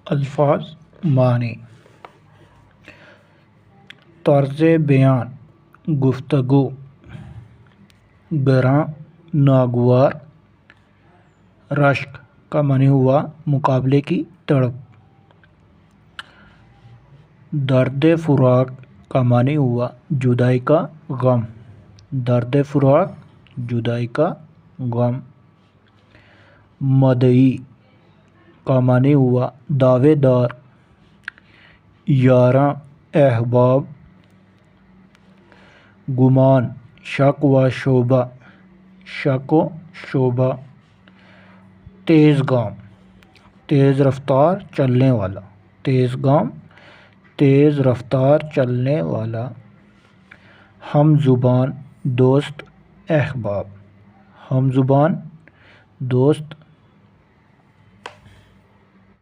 الفاظ معنی: طرز بیان، گفتگو، گراں، ناگوار۔ رشک کا معنی ہوا مقابلے کی تڑپ۔ درد فراق کا معنی ہوا جدائی کا غم۔ درد فراق، جدائی کا غم۔ مدعی کا معنی ہوا دعوے دار، یاراں، احباب۔ گمان، شک و شبہ، شک و شبہ۔ تیز گام، تیز رفتار چلنے والا۔ تیز گام، تیز رفتار چلنے والا۔ ہم زبان، دوست، احباب۔ ہم زبان، دوست،